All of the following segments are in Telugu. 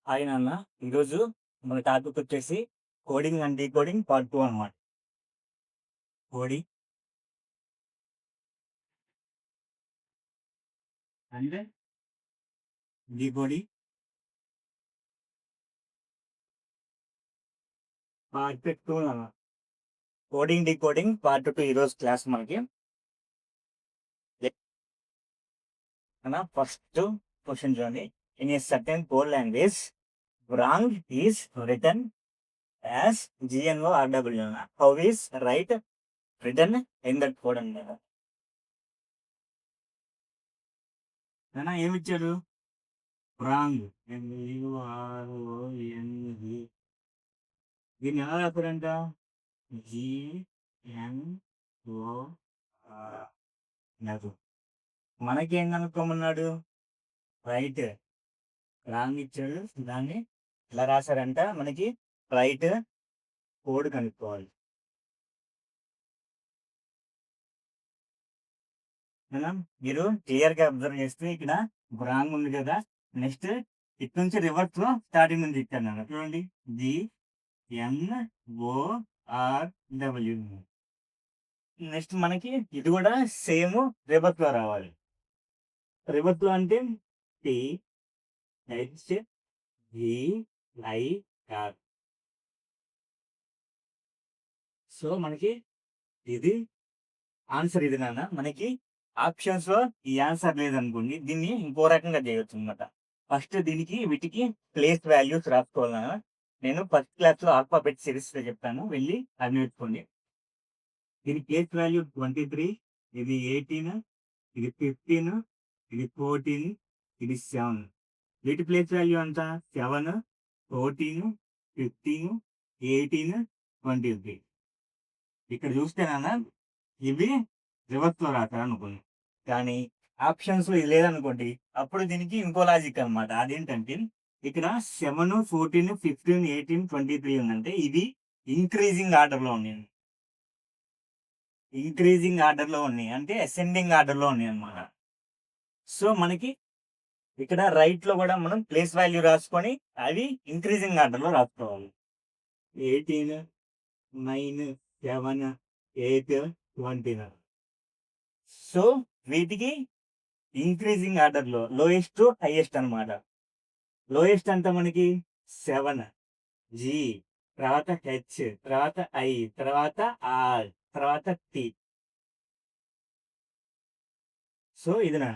హాయ్ నాన్న. ఈరోజు మన టాపిక్ వచ్చేసి కోడింగ్ అండ్ డీకోడింగ్ పార్ట్ 2 అనమాట. కోడింగ్ అండ్ డీకోడింగ్ పార్ట్ 2 నాన్న. కోడింగ్ డీకోడింగ్ పార్ట్ 2 ఈరోజు క్లాస్ మనకి. అన్న ఫస్ట్ క్వశ్చన్ చూడండి. In a certain code language wrong is written as GNORW. How is right written in that code అన్నమాట. నాన్న ఏమిచ్చారు? రాంగ్. దీన్ని ఎలా రాస్తారంట? GNOR. మనకేం కనుక్కోమన్నాడు? రైట్. రాంగ్ ఇచ్చాడు. దాన్ని ఎలా రాశారంట? మనకి రైట్ కోడ్ కనుక్కోవాలి. మీరు క్లియర్ గా అబ్జర్వ్ చేస్తే ఇక్కడ రాంగ్ ఉంది కదా. నెక్స్ట్ ఇటు నుంచి రివర్స్ లో స్టార్టింగ్ నుంచి ఇచ్చాను చూడండి. GNORW. నెక్స్ట్ మనకి ఇది కూడా సేమ్ రివర్స్ లో రావాలి. రివర్స్ లో అంటే THGIR. సో మనకి ఇది ఆన్సర్. ఇది నాన్న. మనకి ఆప్షన్స్ లో ఈ ఆన్సర్ లేదనుకోండి, దీన్ని ఇంకో రకంగా చేయొచ్చు అనమాట. ఫస్ట్ దీనికి వీటికి ప్లేస్ వాల్యూస్ రాసుకోవాలన్నా. నేను ఫస్ట్ క్లాస్ లో ఆల్ఫాబెట్ సిరీస్ లో చెప్తాను, వెళ్ళి అది నేర్చుకోండి. దీని ప్లేస్ వాల్యూ 23, ఇది 18, ఇది 15, ఇది 14, ఇది 7. వీటి ప్లేస్ వాల్యూ అంతా 7, 14, 15, 18, 23. ఇక్కడ చూస్తేనా ఇవి రివర్స్ లో రాస్తారు అనుకోండి. కానీ ఆప్షన్స్ లో ఇది లేదనుకోండి, అప్పుడు దీనికి ఇంకో లాజిక్ అనమాట. అదేంటంటే ఇక్కడ 7, 14, 15, 18, 23 ఉందంటే ఇది ఇంక్రీజింగ్ ఆర్డర్ లో ఉన్నాయి. ఇంక్రీజింగ్ ఆర్డర్ లో ఉన్నాయి అంటే అసెండింగ్ ఆర్డర్ లో ఉన్నాయి అనమాట. సో మనకి ఇక్కడ రైట్ లో కూడా మనం ప్లేస్ వాల్యూ రాసుకొని అవి ఇంక్రీజింగ్ ఆర్డర్ లో రాసుకోవాలి. 18, 9, 7, 8, 20. సో వీటికి ఇంక్రీజింగ్ ఆర్డర్ లో లోయెస్ట్ హైయెస్ట్ అనమాట. లోయెస్ట్ అంతా మనకి 7, G, తర్వాత H, తర్వాత I, తర్వాత R, తర్వాత T. సో ఇది నా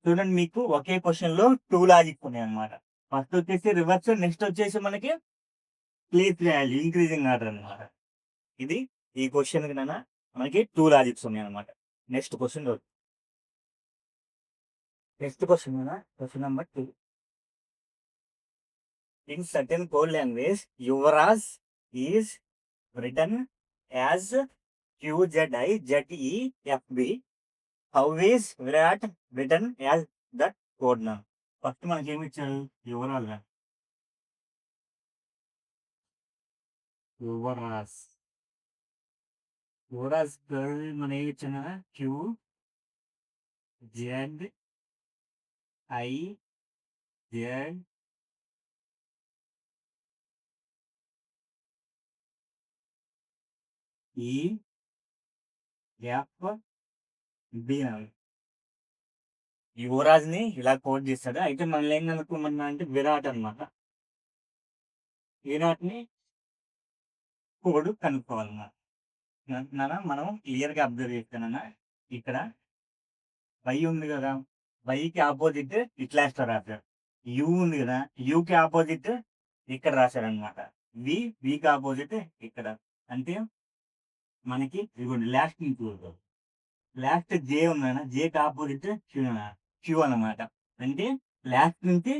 చూడండి, మీకు ఒకే క్వశ్చన్ లో 2 లాజిక్ ఉన్నాయి అనమాట. ఫస్ట్ వచ్చేసి రివర్స్, నెక్స్ట్ వచ్చేసి మనకి ప్లేస్ వాల్యూ ఇంక్రీజింగ్ ఆర్డర్ అనమాట. ఇది ఈ క్వశ్చన్ కి మనకి 2 లాజిక్స్ ఉన్నాయి అనమాట. Next question question number 2. In certain code language, Yuvraj is written as QZIZEFB. How is Virat written as that code now? First మనకి ఏమి ఇచ్చారు? యువరాజ్. మనం ఏమి ఇచ్చాను? QZIZ యువరాజ్ ని ఇలా కోడ్ చేస్తాడు. అయితే మనల్ని ఏం కనుక్కోమన్నా అంటే విరాట్ అనమాట. విరాట్ ని కోడ్ కనుక్కోవాలన్నా. మనం క్లియర్ గా అబ్జర్వ్ చేస్తానన్నా, ఇక్కడ వై ఉంది కదా, వైకి ఆపోజిట్ ఇట్లా రాశారు. యూ ఉంది కదా, యూకి ఆపోజిట్ ఇక్కడ రాశారు అనమాట. వికి ఆపోజిట్ ఇక్కడ. అంటే మనకి ఇదిగోండి లాస్ట్ జే ఉందన్న, జేకి ఆపోజిట్ క్యూ అనమాట. అంటే లాస్ట్ నుంచి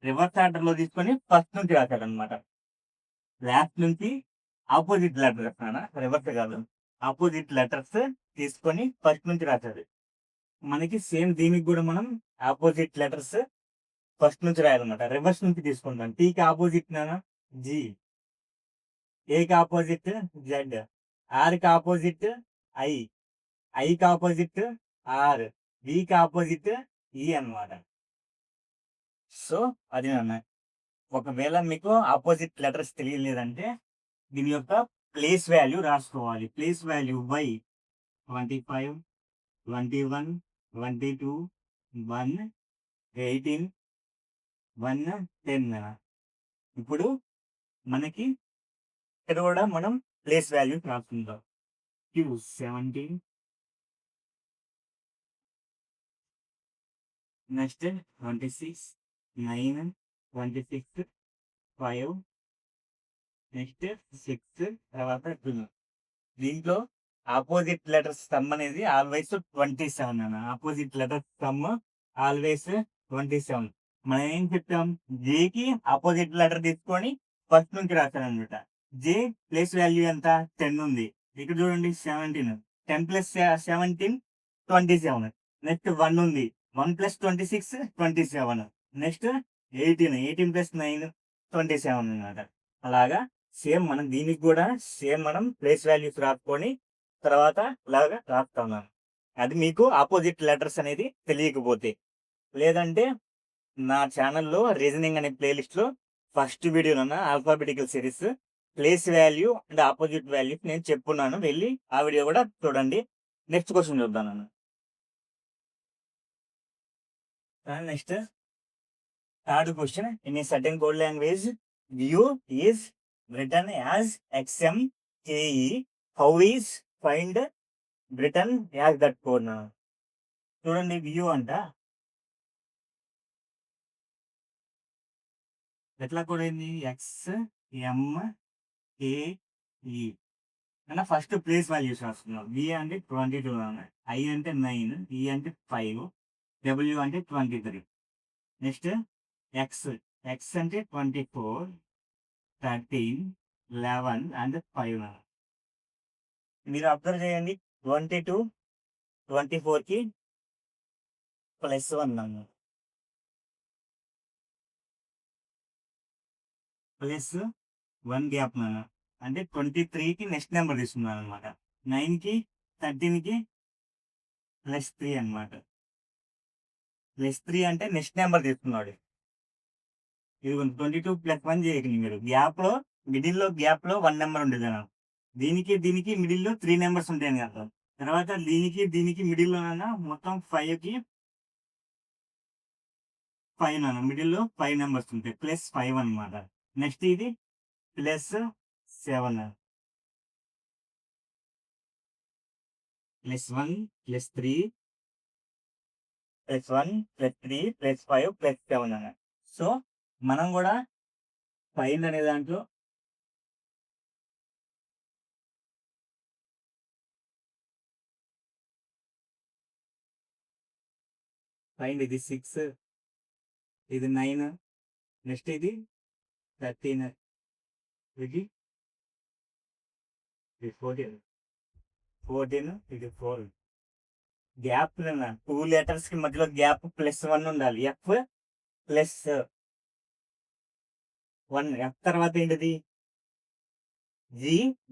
రివర్స్ ఆర్డర్ లో తీసుకొని ఫస్ట్ నుంచి రాశాడు అనమాట. లాస్ట్ నుంచి ఆపోజిట్ లెటర్స్ రివర్స్ కాదు, ఆపోజిట్ లెటర్స్ తీసుకొని ఫస్ట్ నుంచి రాశాడు. మనకి సేమ్ దీనికి కూడా మనం ఆపోజిట్ లెటర్స్ ఫస్ట్ నుంచి రాయాలన్నమాట. రివర్స్ నుంచి తీసుకుంటాం. టీకి ఆపోజిట్ జి, ఏకి ఆపోజిట్ జెడ్, ఆర్కి ఆపోజిట్ ఐ, ఐకి ఆపోజిట్ ఆర్, వికి ఆపోజిట్ ఈ అన్నమాట. సో అది నాన్న. ఒకవేళ మీకు ఆపోజిట్ లెటర్స్ తెలియలేదంటే దీని యొక్క ప్లేస్ వాల్యూ రాసుకోవాలి. Place value by 25, 21, 22, 1, 18, 1, 10. ఇప్పుడు మనకి ఇక్కడ కూడా మనం ప్లేస్ వాల్యూ రాసుకుందాం. Q 17, నెక్స్ట్ 26, 9, 26, 5, నెక్స్ట్ 6, తర్వాత 2. దీంట్లో ఆపోజిట్ లెటర్స్ సమ్ అనేది ఆల్వేస్ 27 అన్న. Opposite letters sum always 27. మనం ఏం చెప్తాం, జేకి ఆపోజిట్ లెటర్ తీసుకొని ఫస్ట్ నుంచి రాస్తాను అనమాట. జే ప్లేస్ వాల్యూ ఎంత 10 ఉంది. ఇక్కడ చూడండి 17, 10 ప్లస్ 17 27. నెక్స్ట్ 1 ఉంది, 1 ప్లస్ 26 27. నెక్స్ట్ 18 ప్లస్ 9 27 అన్నమాట. అలాగా సేమ్ మనం దీనికి కూడా సేమ్ మనం ప్లేస్ వాల్యూస్ రాసుకొని తర్వాత ఇలాగా రాస్తున్నాను. అది మీకు ఆపోజిట్ లెటర్స్ అనేది తెలియకపోతే. లేదంటే నా ఛానల్లో రీజనింగ్ అనే ప్లేలిస్ట్లో ఫస్ట్ వీడియోలో alphabetical series place value and opposite value నేను చెప్పున్నాను, వెళ్ళి ఆ వీడియో కూడా చూడండి. నెక్స్ట్ క్వశ్చన్ చూద్దాం. Next third question, in a certain code language view is written as XMKE. How is find written as that code? చూడండి వ్యూ అంట ఎట్లా కూడా అయింది, XMKE అన్న. ఫస్ట్ ప్లేస్ వాల్యూస్ రాస్తున్నాం. V అంటే 22 అన్నాయి, I అంటే 9, E అంటే 5, W అంటే 23. నెక్స్ట్ X అంటే 24, 13, 11 అండ్ 5. మీరు అబ్జర్వ్ చేయండి, 22, 24కి +1 అన్న, +1 గ్యాప్ అన్న. అంటే 23కి నెక్స్ట్ నెంబర్ తీసుకున్నాను అనమాట. 9కి 13కి +3 అనమాట. +3 అంటే నెక్స్ట్ నెంబర్ తీసుకున్నాడు. ఇది 22 + 1 చేయకండి మీరు. మిడిల్లో గ్యాప్లో 1 నెంబర్ ఉండేది అన్న. దీనికి మిడిల్లో 3 నెంబర్స్ ఉంటాయని కదా. తర్వాత దీనికి మిడిల్లో మొత్తం 5కి 5 నాన్న. మిడిల్లో 5 నెంబర్స్ ఉంటాయి, +5 అనమాట. నెక్స్ట్ ఇది +7, +1, +3, +1, +3, +5, +7 అన్న. సో మనం కూడా ఫైండ్ అనే దాంట్లో ఫైండ్ ఇది 6, ఇది 9, నెక్స్ట్ ఇది 13, ఇది 14, ఇది 4. గ్యాప్ 2 లెటర్స్ కి మధ్యలో గ్యాప్ +1 ఉండాలి. F+1. F తర్వాత ఏంటిది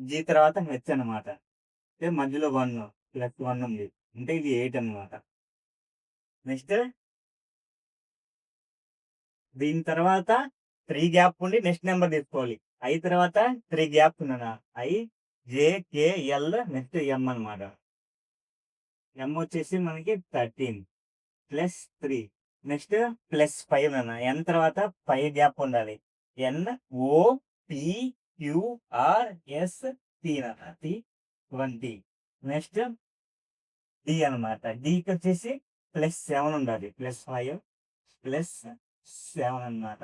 జీ తర్వాత హెచ్ అనమాట. మధ్యలో 1 +1 ఉంది, అంటే ఇది 8 అనమాట. నెక్స్ట్ దీని తర్వాత 3 గ్యాప్ ఉండి నెక్స్ట్ నెంబర్ తీసుకోవాలి. I తర్వాత 3 గ్యాప్ ఉన్నానా, IJKL, నెక్స్ట్ M అనమాట. M వచ్చేసి మనకి 13 +3. నెక్స్ట్ +5 అన్న. N తర్వాత 5 గ్యాప్ ఉండాలి. NOPQRST అన్న, T20. నెక్స్ట్ D అనమాట. Dకి వచ్చేసి +7 ఉండాలి, +5, +7 అనమాట.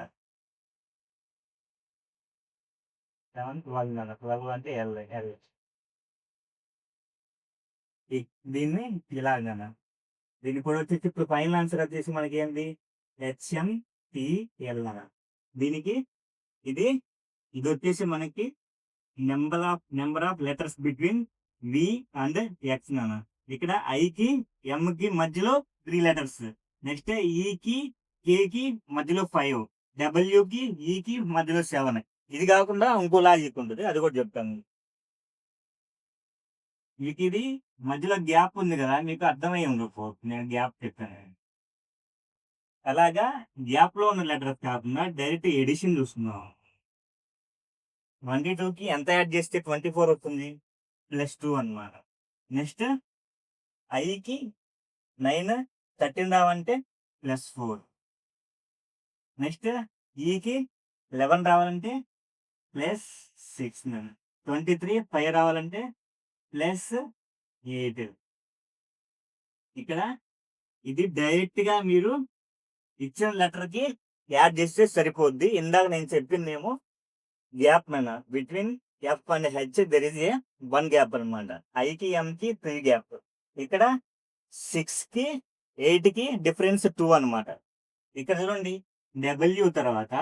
7, 12 అన్న. 12 అంటే L. దీన్ని ఇలాగన. దీన్ని కూడా వచ్చేసి ఇప్పుడు ఫైనల్ ఆన్సర్ వచ్చేసి మనకి ఏంటి, HMPL అన్న. దీనికి ఇది వచ్చేసి మనకి number of letters between V and X అన్న. ఇక్కడ ఐకి ఎంకి మధ్యలో 3 లెటర్స్. నెక్స్ట్ ఈకి కేకి మధ్యలో 5, డబ్ల్యూకి ఈకి మధ్యలో 7. ఇది కాకుండా ఇంకో లాజిక్ ఉంటుంది, అది కూడా చెప్తాను మీకు. ఇది మధ్యలో గ్యాప్ ఉంది కదా, మీకు అర్థమై ఉండకపో నేను గ్యాప్ చెప్పాను. అలాగా గ్యాప్ లో ఉన్న లెటర్స్ కాకుండా డైరెక్ట్ ఎడిషన్ చూస్తున్నాం. 22కి ఎంత యాడ్ చేస్తే 24 వస్తుంది? +2 అన్నమాట. నెక్స్ట్ ఐకి 9 13 రావాలంటే +4. నెక్స్ట్ ఈకి 11 రావాలంటే +6. 23 5 రావాలంటే +8. ఇక్కడ ఇది డైరెక్ట్ గా మీరు ఇచ్చిన లెటర్ కి యాడ్ చేస్తే సరిపోద్ది. ఇందాక నేను చెప్పిందేమో గ్యాప్ మన between F and H there is a 1 gap అనమాట. ఐకి ఎంకి 3 గ్యాప్. ఇక్కడ 6కి 8కి డిఫరెన్స్ 2 అనమాట. ఇక్కడ చూడండి డబ్ల్యూ తర్వాత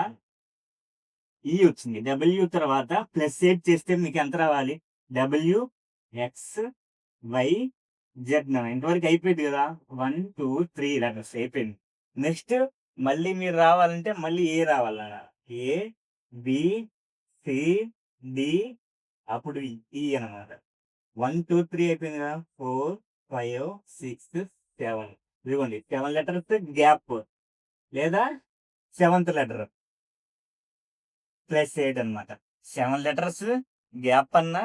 ఈ వచ్చింది. డబ్ల్యూ తర్వాత +8 చేస్తే మీకు ఎంత రావాలి? W X Y Z. ఇంతవరకు అయిపోయింది కదా. 1 2 3 లెటర్స్ అయిపోయింది. నెక్స్ట్ మళ్ళీ మీరు రావాలంటే మళ్ళీ ఏ రావాలన్నా ఏ బి సి డి అప్పుడు ఈ అనమాట. 1 2 3 అయిపోయింది కదా. 4 5 6 7 ఇదిగోండి 7 లెటర్స్ గ్యాప్ లేదా 7th లెటర్ +8 అనమాట. 7 లెటర్స్ గ్యాప్ అన్నా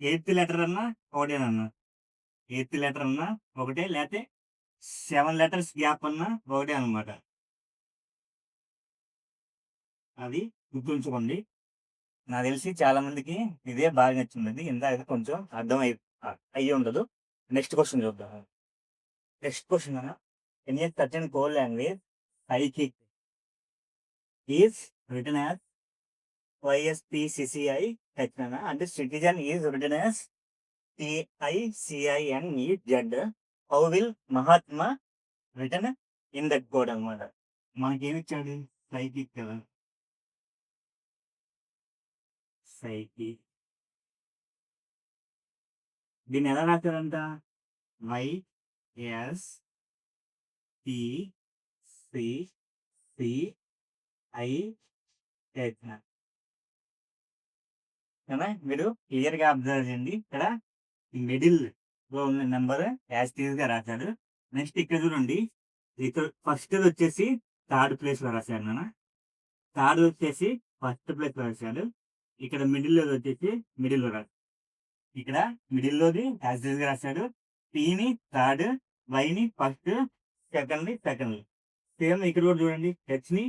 8th లెటర్ అన్నా ఒకటేనన్నా. 8th లెటర్ అన్నా ఒకటే, లేకపోతే 7 లెటర్స్ గ్యాప్ అన్నా ఒకటే అనమాట. అది గుర్తుంచుకోండి. నాకు తెలిసి చాలా మందికి ఇదే బాగా నచ్చింది. ఇందాక కొంచెం అర్థం అయ్యి ఉండదు. నెక్స్ట్ క్వశ్చన్ చూద్దాం. Next question in a certain code language psychic is written as YSPCCI and citizen is written as TICINEZ. How will Mahatma written in that code అనమాట. మనకేమి ఇచ్చాడు? సైకిక్ కదా. సైకిక్ దీన్ని ఎలా రాశారంట? YSPCCI కదా. మీరు క్లియర్ గా అబ్జర్వ్ చేయండి. ఇక్కడ మిడిల్ లో ఉన్న నెంబర్ యాజ్ టీజ్ గా రాశాడు. నెక్స్ట్ ఇక్కడ చూడండి, ఇక్కడ ఫస్ట్ వచ్చేసి థర్డ్ ప్లేస్ లో రాశాడు నాన్న. థర్డ్ వచ్చేసి ఫస్ట్ ప్లేస్ లో రాశాడు. ఇక్కడ మిడిల్ లో వచ్చేసి మిడిల్ లో రాశాడు. ఇక్కడ మిడిల్ లోది యాజ్ టీజ్ గా రాశాడు. టీని థర్డ్, వైని ఫస్ట్, సెకండ్. సేమ్ ఇక్కడ కూడా చూడండి, హెచ్ ని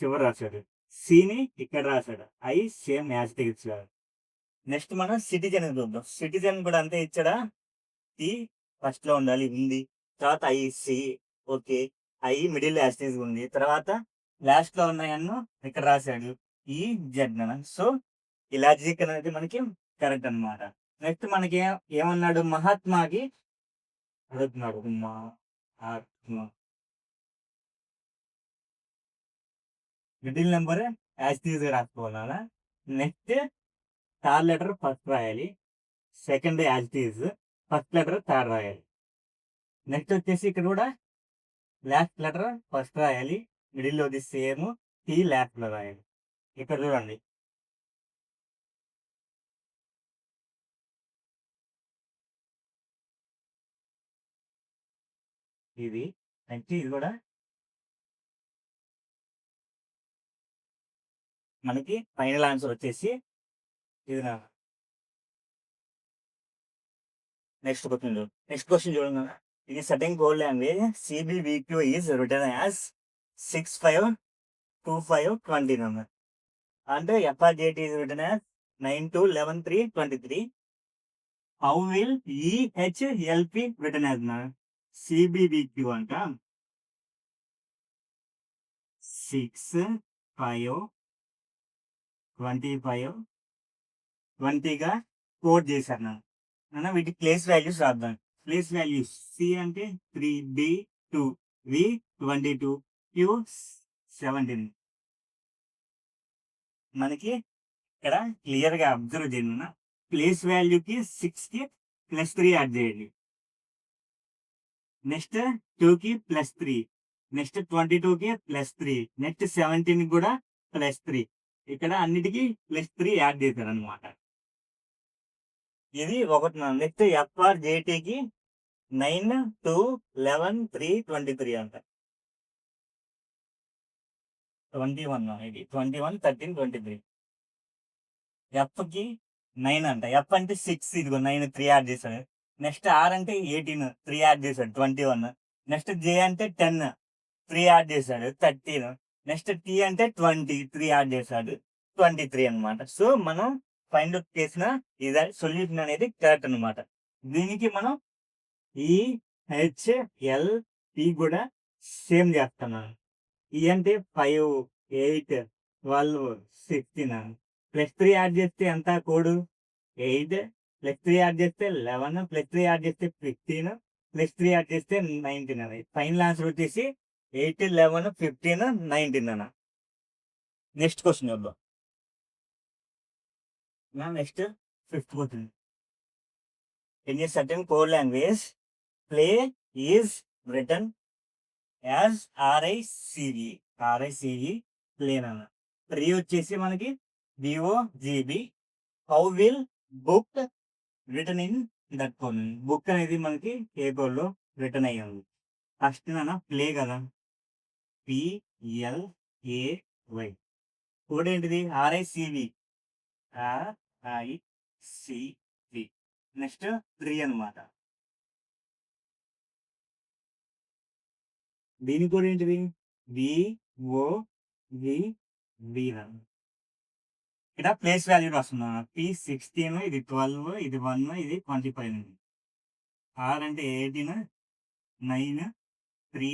చివరి రాశాడు. సిని ఇక్కడ రాశాడు. ఐ సేమ్ యాజ్ టీజ్ ఇచ్చాడు. నెక్స్ట్ మనం సిటిజన్ చూద్దాం. సిటిజన్ కూడా అంతే ఇచ్చాడా? ఈ ఫస్ట్ లో ఉండాలి, ఉంది. తర్వాత ఐసి ఓకే, ఐ మిడిల్ యాస్టేజ్ ఉంది. తర్వాత లాస్ట్ లో ఉన్నాయన్ను ఇక్కడ రాశాడు ఈ జెడ్. సో ఈ లాజిక్ అనేది మనకి కరెక్ట్ అనమాట. నెక్స్ట్ మనకి ఏమన్నాడు? మహాత్మాకి అడుగుతున్నాడు. మిడిల్ నెంబర్ యాస్టేజ్ రాసుకోవాలా. నెక్స్ట్ థర్డ్ లెటర్ ఫస్ట్ రాయాలి, second as it is, first letter third రాయాలి. నెక్స్ట్ వచ్చేసి ఇక్కడ కూడా లాస్ట్ లెటర్ ఫస్ట్ రాయాలి, మిడిల్ లోది సేమ్, టీ లాస్ట్ లో రాయాలి. ఇక్కడ చూడండి ఇది. నెక్స్ట్ ఇది కూడా మనకి ఫైనల్ ఆన్సర్ వచ్చేసి ఇది. నెక్స్ట్ క్వశ్చన్ చూడండి. ఇది certain code language CBVQ is return as 652520 అంటే FRJT is return as 92112323. How will EHLP return as CBVQ అంట 652520 గా కోడ్ చేశారు నాన్న. వీటి ప్లేస్ వాల్యూస్ రాద్దాం. ప్లేస్ వాల్యూస్ సి అంటే 3, B 2, V 22, Q 17. మనకి ఇక్కడ క్లియర్ గా అబ్జర్వ్ చేయండి. ప్లేస్ వాల్యూకి 6కి +3 యాడ్ చేయండి. నెక్స్ట్ 2కి +3, నెక్స్ట్ 22కి +3, నెక్స్ట్ 17 కూడా +3. ఇక్కడ అన్నిటికీ +3 యాడ్ చేశారు అనమాట. ఇది ఒకటి. నెక్స్ట్ FRJTకి 9, 2, 11, 3, 23 అంట. 21 ఇది 21, 13, 23. ఎఫ్‌కి 9 అంట. ఎఫ్ అంటే 6 ఇదిగో 9 3 యాడ్ చేశాడు. నెక్స్ట్ ఆర్ అంటే 18 3 యాడ్ చేశాడు 21. నెక్స్ట్ జే అంటే 10 3 యాడ్ చేశాడు 13. నెక్స్ట్ టీ అంటే 20 3 యాడ్ చేశాడు 23 అన్నమాట. సో, మనం ఫైండ్ ఔట్ చేసిన ఇదే సొల్యూషన్ అనేది కరెక్ట్ అన్నమాట. దీనికి మనం ఈ, హెచ్, ఎల్, టీ కూడా సేమ్ చేస్తున్నాను. ఈ అంటే 5, 8, 12, 16 ప్లస్ 3 యాడ్ చేస్తే ఎంత కోడ్ 8 ప్లస్ 3 యాడ్ చేస్తే 11 ప్లస్ 3 యాడ్ చేస్తే 15 ప్లస్ 3 యాడ్ చేస్తే 19 అని. ఫైనల్ ఆన్సర్ వచ్చేసి 8, 11, 15, 19 అన్న. నెక్స్ట్ క్వశ్చన్ చూద్దాం. Next 5th question. In a certain code language play is return as RICE plane అన్న. రీ వచ్చేసి మనకి BOGB. How will book written in that code. Book అనేది మనకి ఏ కోడ్ లో రిటర్న్ అయ్యింది. ఫస్ట్ అన్న ప్లే కదా, పిఎల్ఏవై. కోడ్ ఏంటిది ఆర్ఐసివి. ఆర్ఐసివి. నెక్స్ట్ 3 అనమాట. దీని కూడా ఏంటిది బిఓవివి. ఇక్కడ ప్లేస్ వాల్యూ రాస్తున్నాను. P16 ఇది 12 ఇది 1 ఇది 25. ఆర్ అంటే 18 9 3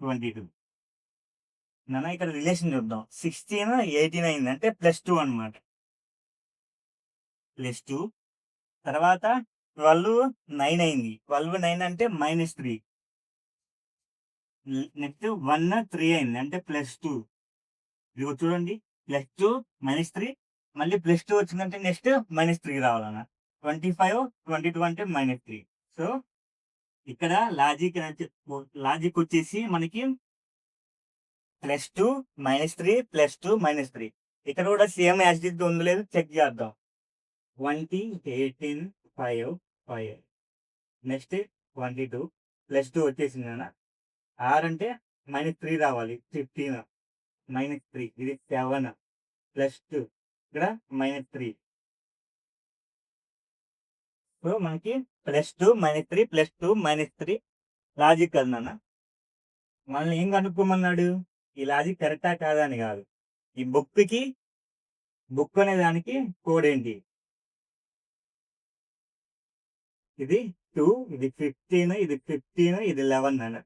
22. నాన్న ఇక్కడ రిలేషన్ చూద్దాం. 16 18 అయింది అంటే +2 అనమాట. +2 తర్వాత 12 9 అయింది. 12 9 అంటే -3. నెక్స్ట్ 1 3 అయింది అంటే +2. ఇదిగో చూడండి +2 -3 మళ్ళీ +2 వచ్చిందంటే నెక్స్ట్ -3 రావాలన్న. 25 22 అంటే -3. సో, ఇక్కడ లాజిక్ వచ్చేసి మనకి +2 -3 +2 -3. ఇక్కడ కూడా సేమ్ యాజ్ ఇట్ ఉందో లేదో చెక్ చేద్దాం. 20 18 5 5 నెక్స్ట్ 22 +2 వచ్చేసింది అన్న. ఆర్ అంటే -3 రావాలి 15 -3 ఇది 7 +2 ఇక్కడ -3. సో, మనకి +2 -3 +2 -3 లాజిక్ అది నాన్న. మనల్ని ఏం కనుక్కోమన్నాడు? ఈ లాజిక్ కరెక్టా కాదా అని కాదు. ఈ బుక్ అనే దానికి కోడ్ ఏంటి? ఇది 2 ఇది 15 ఇది 15 ఇది 11 అన్న.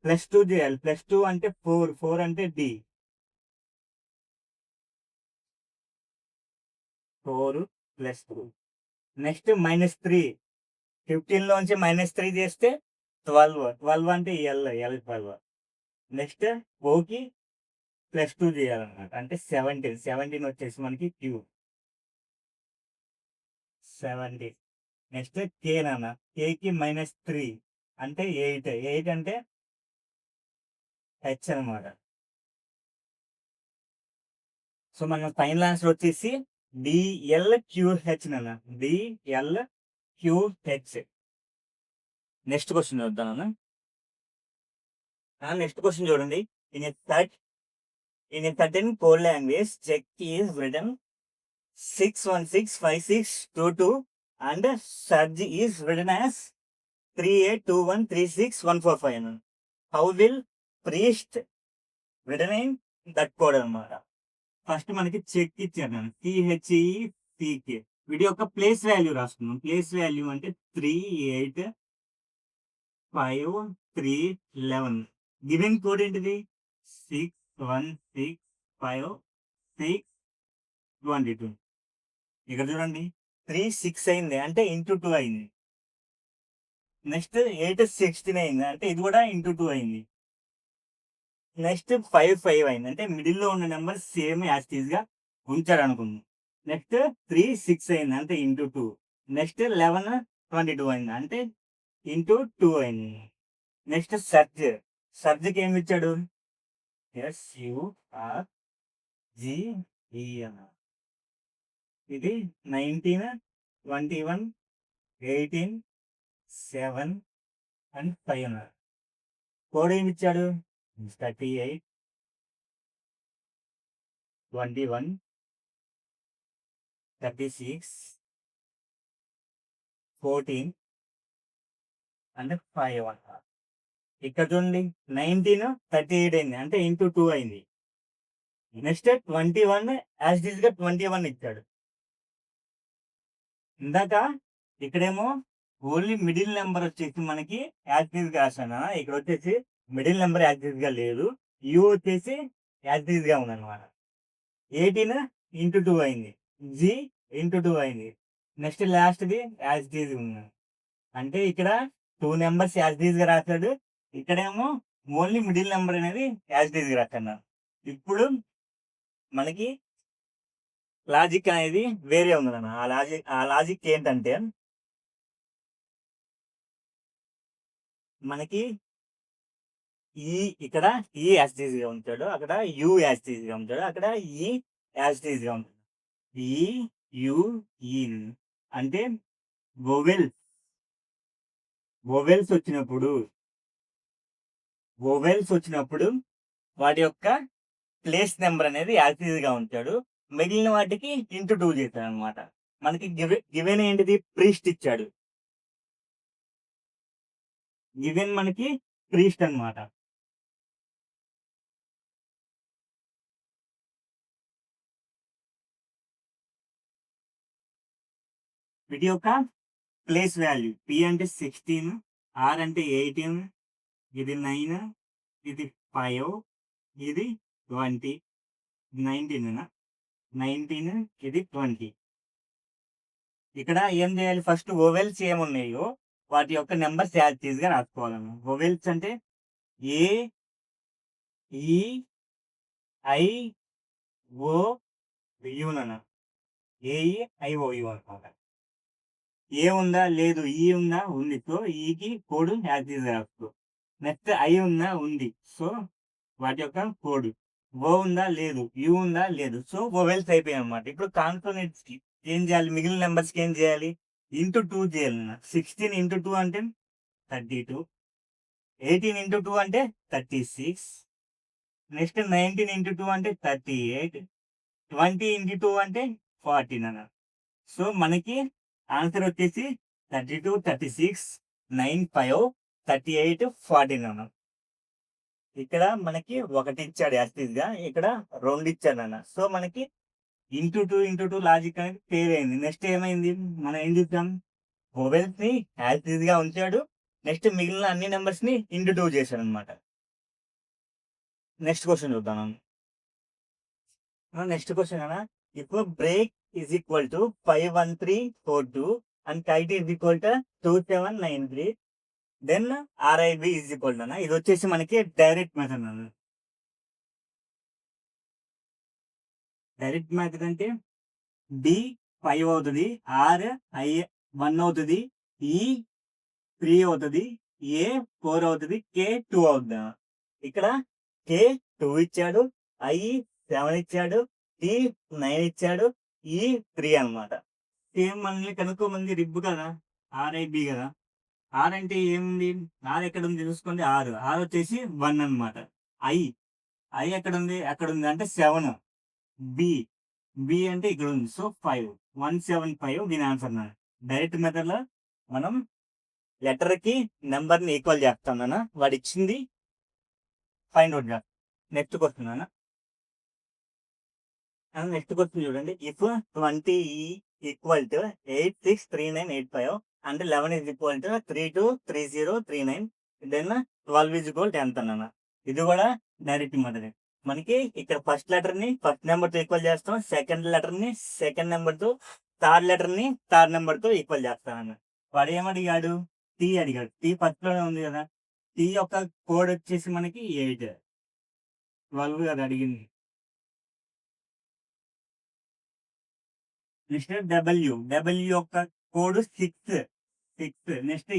+2 చేయాలి. +2 అంటే 4 అంటే డి. 4 +2 నెక్స్ట్ -3 15 లోంచి -3 చేస్తే 12 అంటే ఎల్ 12. నెక్స్ట్ ఓకి +2 చేయాలన్నమాట అంటే 17 వచ్చేసి మనకి క్యూ 17. నెక్స్ట్ కే నాన్న. కేకి -3 అంటే 8 అంటే హెచ్ అనమాట. సో, మన ఫైనల్ ఆన్సర్ వచ్చేసి డిఎల్క్యూహెచ్ నాన్న. డిఎల్క్యూహెచ్. నెక్స్ట్ క్వశ్చన్ చూద్దాం నాన్న. నెక్స్ట్ క్వశ్చన్ చూడండి. In a certain code language check is return 6165622 and surge is return as 382136 145. How will priest return in that code అనమాట. ఫస్ట్ మనకి చెక్ ఇచ్చారు THECK. వీటి యొక్క ప్లేస్ వాల్యూ రాసుకున్నాం. ప్లేస్ వాల్యూ అంటే 3 8 5 3 11. గివెన్ కోడ్ ఏంటిది 6165622. ఇక్కడ చూడండి 3 6 అయింది అంటే ఇంటూ 2 అయింది. నెక్స్ట్ 8 16 అయింది అంటే ఇది కూడా ఇంటూ 2 అయింది. నెక్స్ట్ 5 అయింది అంటే మిడిల్లో ఉన్న నెంబర్ సేమ్ యాజ్ టీజ్ గా ఉంచాడు అనుకుందాం. నెక్స్ట్ 3 6 అయింది అంటే ఇంటూ 2. నెక్స్ట్ 11 22 అయింది అంటే ఇంటూ 2 అయింది. నెక్స్ట్ సర్జ్కి ఏమి ఇచ్చాడు SURGE అన్న. ఇది 19 21 18 7 అండ్ 5 అన్నారు. కోడ్ ఏమి ఇచ్చాడు 38 21, 36, 14 అంటే 5 అంట. ఇక్కడ చూడండి 19, 38 అయింది అంటే ఇంటూ 2 అయింది. నెక్స్ట్ 21 యాజ్ ఇట్ ఈస్ గా 21 ఇచ్చాడు. ఇందాక ఇక్కడేమో ఓన్లీ మిడిల్ నెంబర్ వచ్చేసి మనకి యాజ్ ఇట్ ఈస్ గా రాశాను. ఇక్కడ వచ్చేసి middle number as it is గా లేదు, యూ వచ్చేసి యాజ్ ఇట్ ఈస్ గా ఉందన్నమాట. 18 ఇంటూ 2 అయింది, జీ ఇంటూ 2 అయింది. నెక్స్ట్ లాస్ట్ది యాజ్ ఇట్ ఈస్ ఉంది. అంటే ఇక్కడ 2 నెంబర్స్ యాజ్ ఇట్ ఈస్ గా రాశాడు, ఇక్కడేమో ఓన్లీ మిడిల్ నెంబర్ అనేది యాజ్ ఇట్ ఈస్ గా రాశాను. ఇప్పుడు మనకి లాజిక్ అనేది వేరే ఉందన్న. ఆ లాజిక్ ఏంటంటే మనకి ఈ ఇక్కడ ఈ యాస్టీజ్ గా ఉంటాడు, అక్కడ యు యాస్టీజ్ గా ఉంటాడు, అక్కడ ఈ యాస్టీజ్ గా ఉంటాడు. ఈ యు ఈ అంటే వొవెల్స్ వచ్చినప్పుడు వాటి యొక్క ప్లేస్ నెంబర్ అనేది యాస్టీజ్ గా ఉంటాడు, మిగిలిన వాటికి ఇంటూ 2 చేశాడు అనమాట. మనకి గివెన్ ఏంటిది, ప్రీస్ట్ ఇచ్చాడు. గివెన్ మనకి ప్రీస్ట్ అనమాట. వీటి యొక్క ప్లేస్ వాల్యూ పి అంటే 16, ఆర్ అంటే 18, ఇది 9, ఇది 5, ఇది 20, 19, ఇది 20. ఇక్కడ ఏం చేయాలి, ఫస్ట్ వొవెల్స్ ఏమున్నాయో వాటి యొక్క నెంబర్స్ యాజ్ గా రాసుకోవాలన్న. వొవెల్స్ అంటే ఏ, ఈ, ఐ, ఓ, యునన్న. AEIOU అనమాట. ఏ ఉందా, లేదు. ఈ ఉందా, ఉంది. సో ఈకి కోడ్ యాజ్ గా రాసుకో. నెక్స్ట్ ఐ ఉందా, ఉంది. సో వాటి యొక్క కోడ్. ఓ ఉందా, లేదు. యు ఉందా, లేదు. సో వొవెల్స్ అయిపోయాయి అనమాట. ఇప్పుడు కాన్సోనెంట్స్ కి ఏం చేయాలి, మిగిలిన నెంబర్స్ కి ఏం చేయాలి, ఇంటూ 2 చేయాలి. 16 ఇంటూ 2 అంటే 32, 18 ఇంటూ 2 అంటే 36, నెక్స్ట్ 19 ఇంటూ 2 అంటే 38, 20 ఇంటూ 2 అంటే 14 అన్న. సో మనకి ఆన్సర్ వచ్చేసి 32, 36, 9, 5, 38, 14 అన్న. ఇక్కడ మనకి 1 ఇచ్చాడు యాస్టీజ్ గా, ఇక్కడ 2 ఇచ్చాడు అన్న. సో మనకి ఇంటూ 2 లాజిక్ అనేది ఫెయిల్ అయింది. నెక్స్ట్ ఏమైంది, మనం ఏం చూద్దాం, వొవెల్స్ ని యాస్టీజ్ గా ఉంచాడు, నెక్స్ట్ మిగిలిన అన్ని నెంబర్స్ ని ఇంటూ 2 చేశాడు అనమాట. నెక్స్ట్ క్వశ్చన్ చూద్దాం. నెక్స్ట్ క్వశ్చన్ అన్న, ఇప్పుడు break is equal to 51342 and kite is equal to 2793, then RIB is equal to అన్న. ఇది వచ్చేసి మనకి డైరెక్ట్ మెథడ్ అన్న. డైరెక్ట్ మెథడ్ అంటే డి 5 అవుతుంది, ఆర్ 1 అవుతుంది, ఈ 3 అవుతుంది, ఏ 4 అవుతుంది, కే 2 అవుతుంది. ఇక్కడ కే 2 ఇచ్చాడు, ఐ 7 ఇచ్చాడు, టీ 9 ఇచ్చాడు, ఈ 3 అనమాట. సేమ్ మనల్ని కనుక్కోమంది రిబ్బు కదా, RIB కదా. ఆర్ అంటే ఏముంది, ఆర్ ఎక్కడ ఉంది చూసుకోండి, ఆర్ వచ్చేసి 1 అనమాట. ఐ ఎక్కడ ఉంది, అక్కడ ఉంది అంటే 7. బి అంటే ఇక్కడ ఉంది, సో 5, 175 దీని ఆన్సర్. డైరెక్ట్ మెథడ్ లో మనం లెటర్ కి నెంబర్ ని ఈక్వల్ చేస్తాం నాన్న, వాడు ఇచ్చింది ఫైండ్ అవుట్ చేస్తాం. నెక్స్ట్ క్వశ్చన్ అన్న, నెక్స్ట్ క్వశ్చన్ చూడండి. ఇఫ్ 20 ఈక్వల్ టు 863985 అంటే 11 is equal to 323039, then 12 is equal 10 అన్న. ఇది కూడా డైరెక్ట్ మెథడ్. మనకి ఇక్కడ ఫస్ట్ లెటర్ ని ఫస్ట్ నెంబర్ తో ఈక్వల్ చేస్తాం, సెకండ్ లెటర్ ని సెకండ్ నెంబర్ తో, థర్డ్ లెటర్ ని థర్డ్ నెంబర్ తో ఈక్వల్ చేస్తాం అన్న. వాడు ఏమడిగాడు, టీ అడిగాడు. టీ ఫస్ట్ లోనే ఉంది కదా. టీ యొక్క కోడ్ వచ్చేసి మనకి 8, 12 కదా అడిగింది. నెక్స్ట్ డబ్ల్యూ యొక్క కోడ్ 6. నెక్స్ట్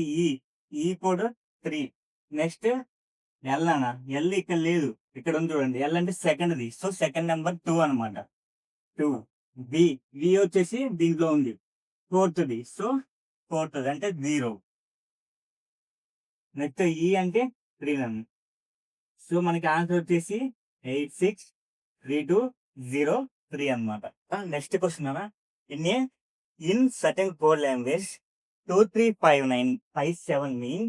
ఈ కోడ్ 3. నెక్స్ట్ ఎల్ అన్న, ఎల్ ఇక్కడ లేదు, ఇక్కడ ఉంది చూడండి. ఎల్ అంటే సెకండ్ది, సో సెకండ్ నెంబర్ 2 అనమాట. 2. వి వచ్చేసి దీంట్లో ఉంది, ఫోర్త్ది, సో ఫోర్త్ అంటే 0. నెక్స్ట్ ఈ అంటే 3 అన్న. సో మనకి ఆన్సర్ వచ్చేసి 8632 03 అన్నమాట. నెక్స్ట్ క్వశ్చన్ అన్న, in certain code language 235957 mean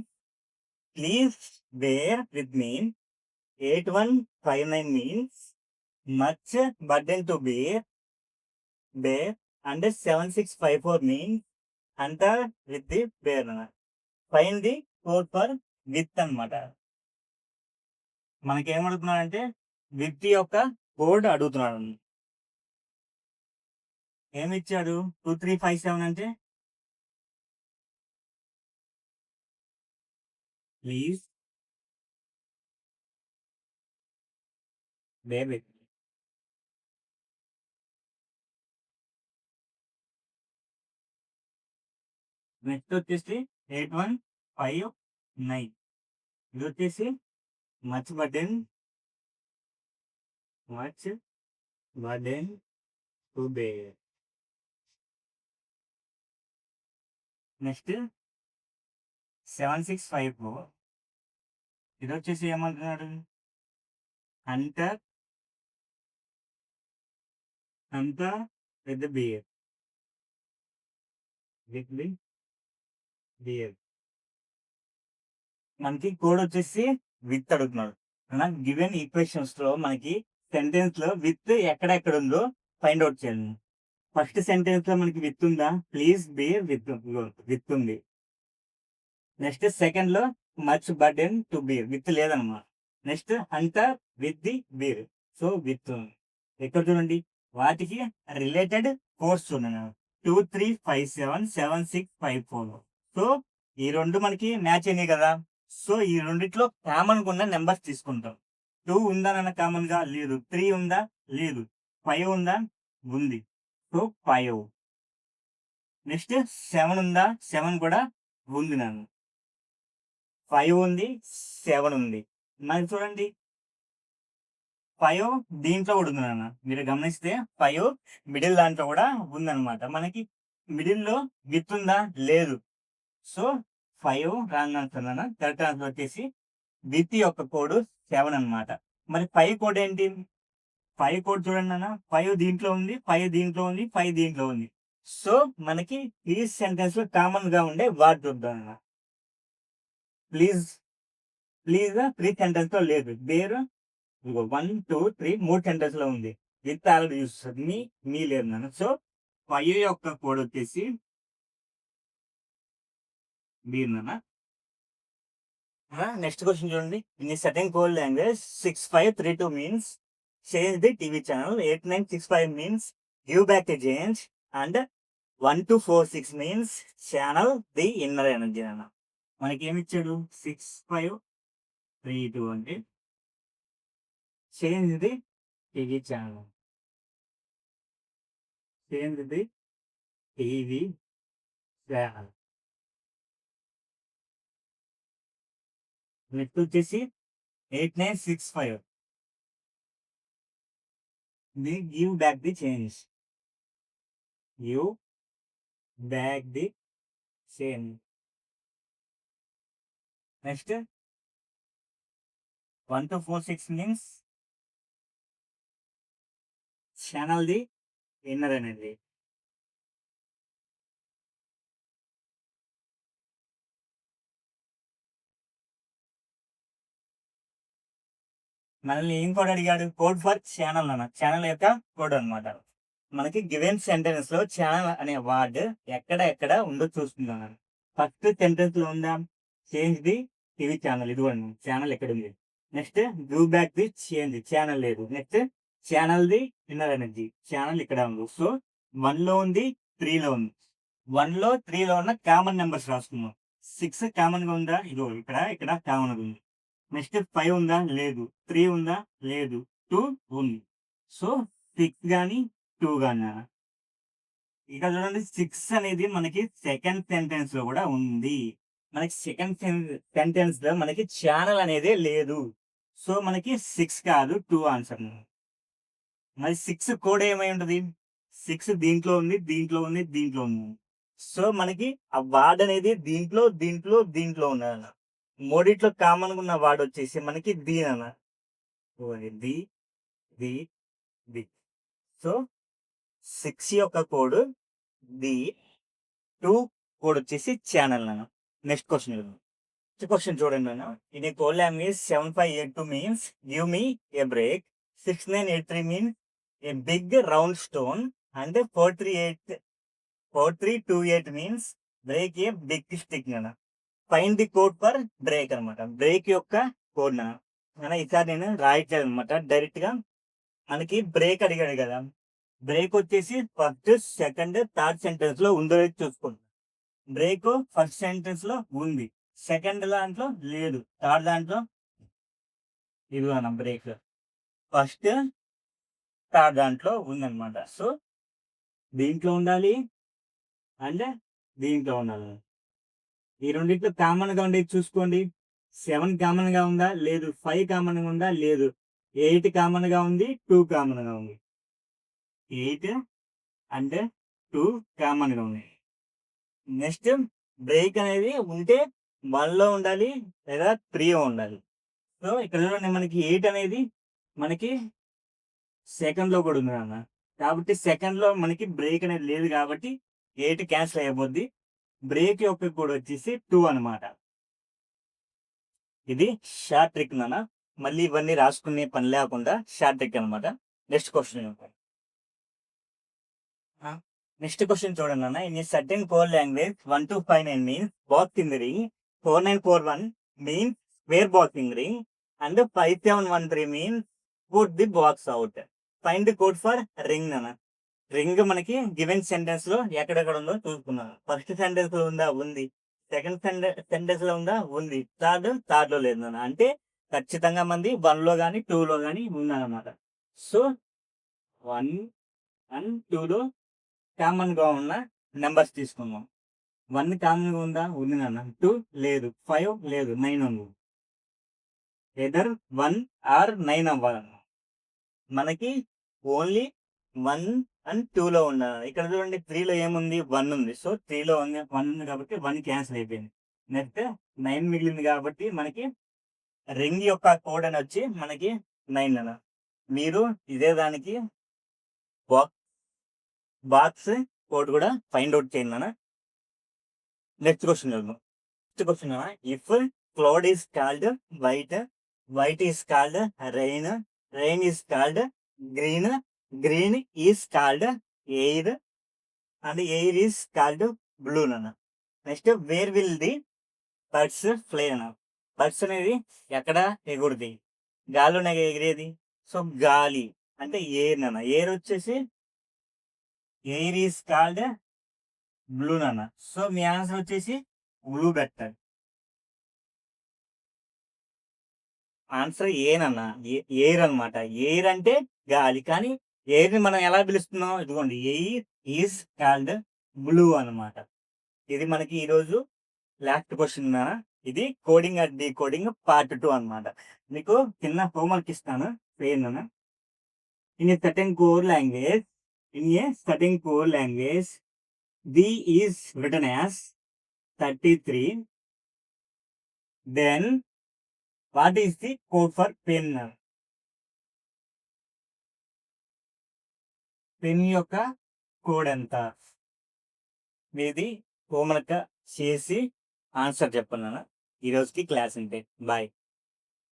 please bear with mean 8159 means much burden to bear and 7654 means under with the bear అన్న. Find the code for with అన్నమాట. మనకి ఏమడుగుతున్నాడంటే విత్ యొక్క కోడ్ అడుగుతున్నాడు. ఏమిచ్చాడు 2357 అంటే ప్లీజ్ బేర్ విత్. నెక్స్ట్ వచ్చేసి 8159. ఇది వచ్చేసి much burden to bear. Next 7654. ఇది వచ్చేసి ఏమంటున్నాడు, అంటర్ విత్ ది బియర్ మనకి కోడ్ వచ్చేసి విత్ అడుగుతున్నాడు. గివెన్ ఈక్వేషన్స్ లో మనకి సెంటెన్స్ లో విత్ ఎక్కడెక్కడ ఉందో ఫైండ్ అవుట్ చేయాలి. ఫస్ట్ సెంటెన్స్ లో మనకి విత్ ఉందా, ప్లీజ్ బేర్ విత్ ఉంది. నెక్స్ట్ సెకండ్ లో much burden to bear with లేదన్నమాట. Next under with the bear, so with. ఎక్కడ చూడండి, వాటికి రిలేటెడ్ కోడ్స్ చూడండి, 23577654. సో ఈ రెండు మనకి మ్యాచ్ అయినాయి కదా. సో ఈ రెండిట్లో కామన్ ఉన్న నెంబర్స్ తీసుకుంటాం. 2 ఉందా నాన్న కామన్ గా, లేదు. 3 ఉందా, లేదు. 5 ఉందా, ఉంది. సో 5. నెక్స్ట్ 7 ఉందా, 7 కూడా ఉంది నాన్న. 5 ఉంది, 7 ఉంది. మనకి చూడండి 5 దీంట్లో కూడా ఉంది నాన్న. మీరు గమనిస్తే 5 మిడిల్ దాంట్లో కూడా ఉందన్నమాట. మనకి మిడిల్ లో విత్ ఉందా, లేదు. సో 5 రాంగ్ ఆన్సర్ నాన్న. కరెక్ట్ ఆన్సర్ వచ్చేసి విత్ యొక్క కోడ్ 7 అన్నమాట. మరి 5 కోడ్ ఏంటి, 5 కోడ్ చూడండి నాన్న. 5 దీంట్లో ఉంది, 5 దీంట్లో ఉంది, 5 దీంట్లో ఉంది. సో మనకి ఈ సెంటెన్స్ లో కామన్ గా ఉండే వర్డ్ చూద్దాం అన్న. ప్లీజ్ 3 సెంటెన్స్ లో లేదు. బేర్ 1 2 3 3 సెంటెన్స్ లో ఉంది. విత్ ఆల్రెడీ యూస్ మీ లేదు నాన్న. సో 5 యొక్క కోడ్ వచ్చేసి బీర్ నాన్న. నెక్స్ట్ క్వశ్చన్ చూడండి, in certain code language 6532 means change the TV channel, 8965 means give back the change and 1246 means channel the inner energy అన్న. మనకి ఏమి ఇచ్చాడు, 6532 అంటే change the TV channel, change the TV channel. Next వచ్చేసి 8965 the give back the change, give back the change. Next 1246 means channel the inner energy. మనల్ని ఏం కోడ్ అడిగాడు, కోడ్ ఫర్ ఛానల్ అన్న. ఛానల్ యొక్క కోడ్ అనమాట. మనకి గివెన్ సెంటెన్స్ లో ఛానల్ అనే వర్డ్ ఎక్కడ ఉందో చూస్తున్నాను. ఫస్ట్ సెంటెన్స్ లో ఉందా, చేంజ్ ది టీవీ ఛానల్, ఇదిగోండి ఛానల్ ఎక్కడ ఉంది. Next give back the change, channel లేదు. Next channel the inner energy, channel ఇక్కడ ఉంది. సో 1 లో ఉంది, 3 లో ఉంది. 1 లో 3 లో ఉన్న కామన్ నెంబర్స్ రాసుకున్నాం. 6 కామన్ గా ఉందా, ఇదో ఇక్కడ కామన్ గా ఉంది. నెక్స్ట్ 5 ఉందా, లేదు. 3 ఉందా, లేదు. 2 ఉంది. సో 6 కానీ 2 కానీ. ఇక్కడ చూడండి 6 అనేది మనకి సెకండ్ సెంటెన్స్ లో కూడా ఉంది. మనకి సెకండ్ సెంటెన్స్ లో మనకి ఛానల్ అనేది లేదు. సో మనకి 6 కాదు, 2 ఆన్సర్. మరి 6 కోడ్ ఏమై ఉంటది, 6 దీంట్లో ఉంది, దీంట్లో ఉంది, దీంట్లో ఉంది. సో మనకి ఆ వార్డ్ అనేది దీంట్లో ఉన్నదన్న. మూడిట్లో కామన్ గా ఉన్న వార్డ్ వచ్చేసి మనకి ది అన్న. ది సో 6 యొక్క కోడ్ ది 2 కోడ్ వచ్చేసి ఛానల్ నాన్న. నెక్స్ట్ క్వశ్చన్ చూద్దాం. నెక్స్ట్ క్వశ్చన్ చూడండి నాన్న. In a code language 7582 means give me a break. 6983 means a big round stone and 4328 means break a big stick నాన్న. Find the code for break అనమాట. బ్రేక్ యొక్క కోడ్ నాన్న. ఈసారి నేను రాయట్లేదు అనమాట, డైరెక్ట్ గా మనకి బ్రేక్ అడిగాడు కదా. బ్రేక్ వచ్చేసి ఫస్ట్, సెకండ్, థర్డ్ సెంటెన్స్ లో ఉందో లేదో చూసుకోండి. బ్రేక్ ఫస్ట్ సెంటెన్స్ లో ఉంది, సెకండ్ దాంట్లో లేదు, థర్డ్ దాంట్లో ఇది అన్న బ్రేక్ ఫస్ట్ థర్డ్ దాంట్లో ఉందన్నమాట. సో దీంట్లో ఉండాలి అండ్ దీంట్లో ఉండాలి. ఈ రెండింటిలో కామన్ గా ఉండేది చూసుకోండి. 7 కామన్ గా ఉందా లేదు, 5 కామన్ గా ఉందా లేదు, 8 కామన్ గా ఉంది, 2 కామన్ గా ఉంది. 8 అండ్ 2 కామన్ గా ఉంది. నెక్స్ట్ బ్రేక్ అనేది ఉంటే 1 లో ఉండాలి లేదా 3 ఉండాలి. సో ఇక్కడ చూడండి, మనకి 8 అనేది మనకి సెకండ్ లో కూడా ఉంది అన్న. కాబట్టి సెకండ్ లో మనకి బ్రేక్ అనేది లేదు కాబట్టి 8 క్యాన్సిల్ అయిపోద్ది. బ్రేక్ యొక్క కూడా వచ్చేసి 2 అనమాట. ఇది షార్ట్ ట్రిక్ నాన్న. మళ్ళీ ఇవన్నీ రాసుకునే పని లేకుండా షార్ట్ ట్రిక్ అనమాట. నెక్స్ట్ క్వశ్చన్ నెక్స్ట్ క్వశ్చన్ చూడండి అన్న. In a certain code language 1259 means box in the ring, 4941 means square box in ring and 5713 means put the box out. Find the code for ring అన్న. రింగ్ మనకి గివెన్ సెంటెన్స్ లో ఎక్కడెక్కడ ఉందో చూసుకున్నాను. ఫస్ట్ సెంటెన్స్ లో ఉందా, ఉంది. సెకండ్ సెంటెన్స్ లో ఉందా, ఉంది. థర్డ్ లో లేదు అన్న. అంటే ఖచ్చితంగా మంది 1 లో కానీ 2 లో కానీ ఉందన్నమాట. సో 1 అండ్ 2 లో కామన్ గా ఉన్న నెంబర్స్ తీసుకుందాం. 1 కామన్ గా ఉందా, ఉంది నాన్న. 2 లేదు, 5 లేదు, 9 ఉంది. ఎదర్ 1 ఆర్ 9 అవ్వాలి. మనకి ఓన్లీ 1 అండ్ 2 లో ఉండాలి. ఇక్కడ చూడండి 3 లో ఏముంది, 1 ఉంది. సో 3 లో 1 ఉంది కాబట్టి 1 క్యాన్సిల్ అయిపోయింది. నెక్స్ట్ 9 మిగిలింది కాబట్టి మనకి రింగ్ యొక్క కోడ్ అని వచ్చి మనకి 9 అన్న. మీరు ఇదే దానికి బాక్స్ కోడ్ కూడా ఫైండ్ అవుట్ చేయండి అన్న. నెక్స్ట్ క్వశ్చన్ చూద్దాం. Next question if cloud is called white, white is called rain, rain is called green, green is called air and air is called blue అన్న. Next where will the birds fly అన్న. బర్డ్స్ అనేది ఎక్కడ ఎగురుది, గాలిలోనే ఎగిరేది. సో గాలి అంటే ఎయిర్ అన్న. ఎయిర్ వచ్చేసి ఎయిర్ ఈస్ కాల్డ్ బ్లూ నాన్న. సో మీ ఆన్సర్ వచ్చేసి బ్లూ బెటర్. ఆన్సర్ ఏనన్నా, ఎయిర్ అనమాట. ఎయిర్ అంటే గాలి, కానీ ఎయిర్ ని మనం ఎలా పిలుస్తున్నాం, ఇదిగోండి ఎయిర్ ఈజ్ కాల్డ్ బ్లూ అనమాట. ఇది మనకి ఈరోజు లాస్ట్ క్వశ్చన్ నాన్న. ఇది coding and decoding part 2 అనమాట. మీకు చిన్న హోంవర్క్ ఇస్తాను, చేయండి. In a certain code language, in a certain code language D is written as 33. Then what is the code for pen? Pen యొక్క కోడ్ ఎంత? మీది హోంవర్క్ చేసి ఆన్సర్ చెప్పండి. ఈరోజుకి క్లాస్ ఉంటే బాయ్.